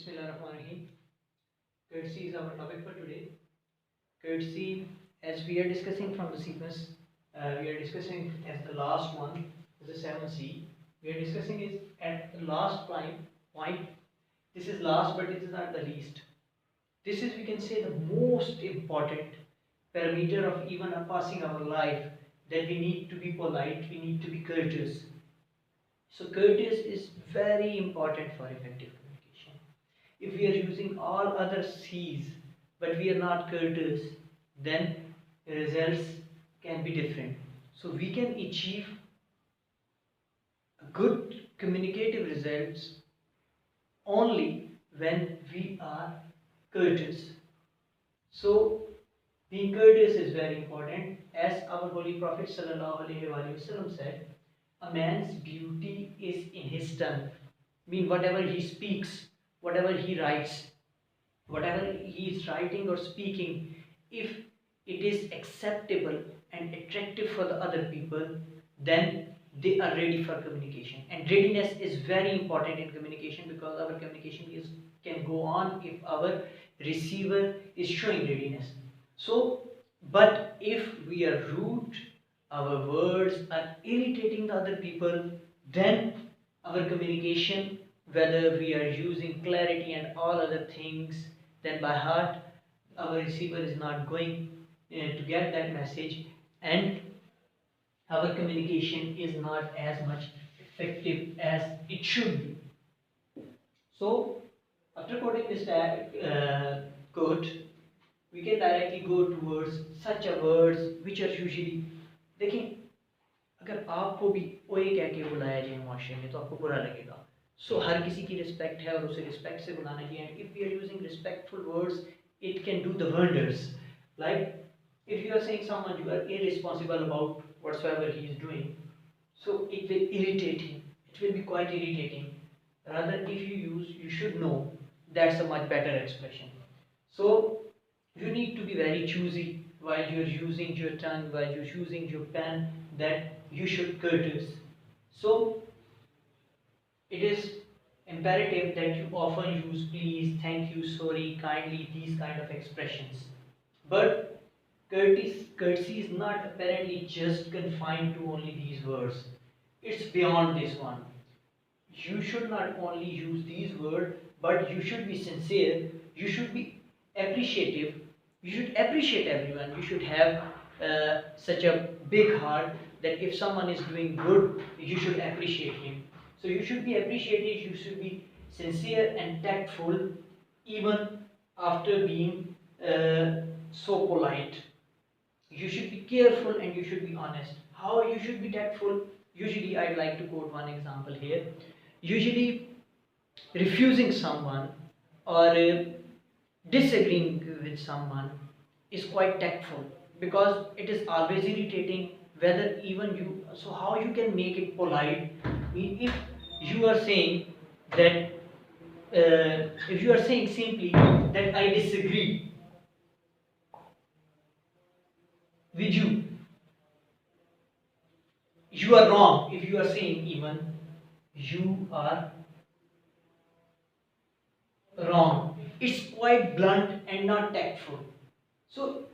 Bismillahirrahmanirrahim. Courtesy is our topic for today. Courtesy, as we are discussing from the sequence, we are discussing as the last one, the 7C. We are discussing is at the last point. This is last, but it is not the least. This is, we can say, the most important parameter of even passing our life, that we need to be polite, we need to be courteous. So courteous is very important for effective communication. If we are using all other C's but we are not courteous, then the results can be different. So we can achieve good communicative results only when we are courteous. So being courteous is very important. As our Holy Prophet ﷺ said, a man's beauty is in his tongue. Mean whatever he speaks, whatever he writes, whatever he is writing or speaking, if it is acceptable and attractive for the other people, then they are ready for communication. And readiness is very important in communication, because our communication can go on if our receiver is showing readiness. So, but if we are rude, our words are irritating the other people, then our communication, whether we are using clarity and all other things, then by heart our receiver is not going to get that message, and our communication is not as much effective as it should be. So after quoting this quote, we can directly go towards such a words which are usually, देखिए अगर आपको भी ओए कह के बुलाया जाए माशरे में तो आपको बुरा लगेगा. सो हर किसी की रिस्पेक्ट है और उसे रिस्पेक्ट से बुलाना चाहिए. And if we are using respectful words, it can do the wonders. Like if you are saying someone you are irresponsible about whatsoever he is doing, so it will irritate him, it will be quite irritating. Rather, if you use, you should know, that's a much better expression. So you need to be very choosy while you're using your tongue, while you're using your pen, that you should courteous. So it is imperative that you often use please, thank you, sorry, kindly, these kind of expressions. But courtesy is not apparently just confined to only these words. It's beyond this one. You should not only use these words, but you should be sincere, you should be appreciative, you should appreciate everyone, you should have such a big heart that if someone is doing good, you should appreciate him. So you should be appreciative, you should be sincere and tactful, even after being so polite. You should be careful and you should be honest. How you should be tactful? Usually, I'd like to quote one example here. Usually, refusing someone or disagreeing with someone is quite tactful, because it is always irritating whether even you. So, how you can make it polite? If you are saying that, if you are saying simply that I disagree with you, you are wrong. If you are saying even you are wrong, it's quite blunt and not tactful. So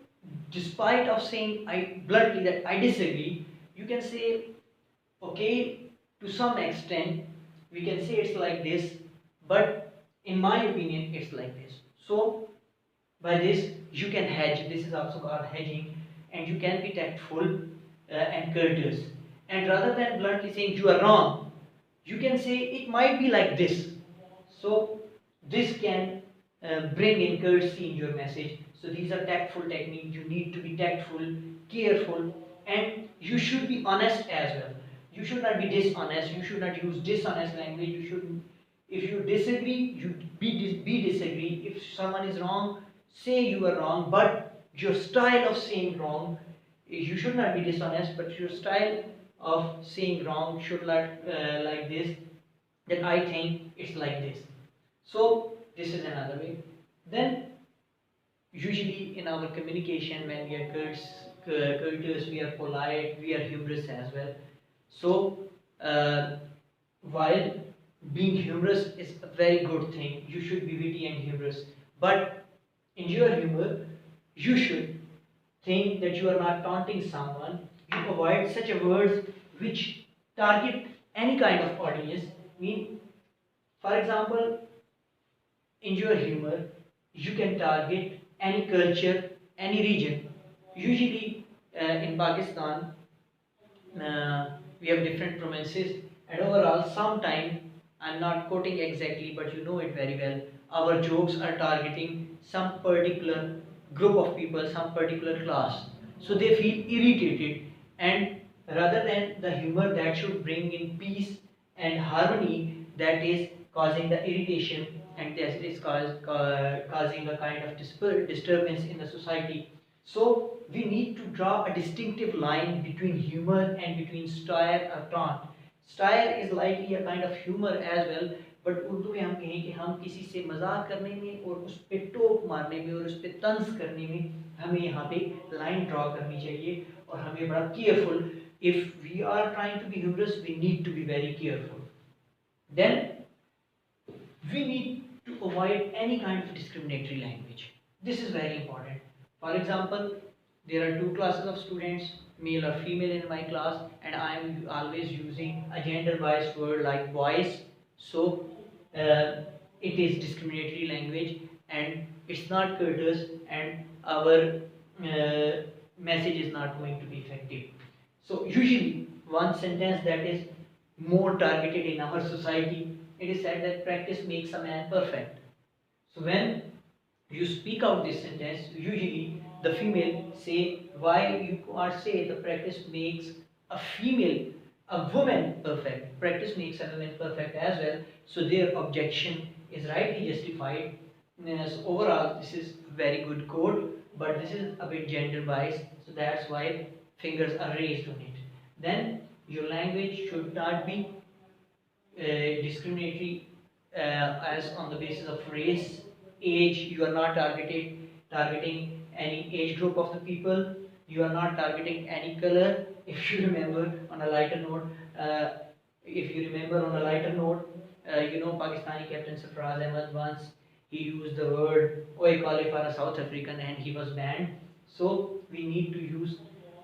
despite of saying I bluntly that I disagree, you can say okay, to some extent we can say it's like this, but in my opinion it's like this. So by this you can hedge. This is also called hedging, and you can be tactful and courteous. And rather than bluntly saying you are wrong, you can say it might be like this. So this can bring in courtesy in your message. So these are tactful techniques. You need to be tactful, careful, and you should be honest as well. You should not be dishonest. You should not use dishonest language. You should, if you disagree, you be disagree. If someone is wrong, say you are wrong. But your style of saying wrong, you should not be dishonest. But your style of saying wrong should not like this. That I think it's like this. So this is another way. Then usually in our communication, when we are courteous, we are polite, we are humorous as well. So while being humorous is a very good thing. You should be witty and humorous, but in your humor, you should think that you are not taunting someone. You avoid such a words which target any kind of audience. Mean, for example, in your humor, you can target any culture, any region. Usually, in Pakistan, we have different provinces, and overall, sometime I'm not quoting exactly, but you know it very well. Our jokes are targeting some particular group of people, some particular class, so they feel irritated, and rather than the humor that should bring in peace and harmony, that is causing the irritation, and that is causing a kind of disturbance in the society. So we need to draw a distinctive line between humor and between style or taunt. Style is likely a kind of humor as well, but Urdu में हम कहें कि हम किसी से मजाक करने में और उस पे टोक मारने में और उस पे तंज करने में हमें यहाँ पे लाइन ड्रॉ करनी चाहिए और हमें बड़ा careful. If we are trying to be humorous, we need to be very careful. Then we need to avoid any kind of discriminatory language. This is very important. For example, there are two classes of students, male or female in my class, and I am always using a gender biased word like boys. So it is discriminatory language and it's not courteous, and our message is not going to be effective. So usually one sentence that is more targeted in our society, it is said that practice makes a man perfect. So when you speak out this sentence, usually the female say, why you can't say the practice makes a female, a woman perfect. Practice makes a woman perfect as well. So their objection is rightly justified. So overall, this is very good code, but this is a bit gender biased. So that's why fingers are raised on it. Then your language should not be discriminatory as on the basis of race, age. You are not targeting any age group of the people. You are not targeting any color. If you remember on a lighter note, you know Pakistani captain Sarfraz Ahmed once he used the word "Oi Kale" for a South African and he was banned. So we need to use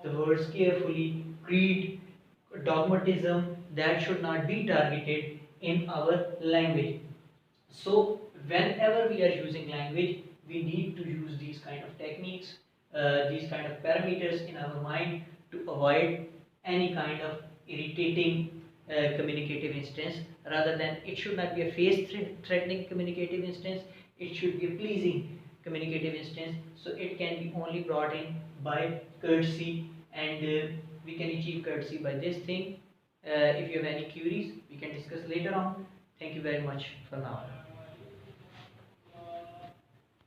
the words carefully. Creed, dogmatism, that should not be targeted in our language. So whenever we are using language, we need to use these kind of techniques, these kind of parameters in our mind to avoid any kind of irritating communicative instance. Rather than, it should not be a face threatening communicative instance, it should be a pleasing communicative instance. So it can be only brought in by courtesy, and we can achieve courtesy by this thing. If you have any queries, we can discuss later on. Thank you very much for now.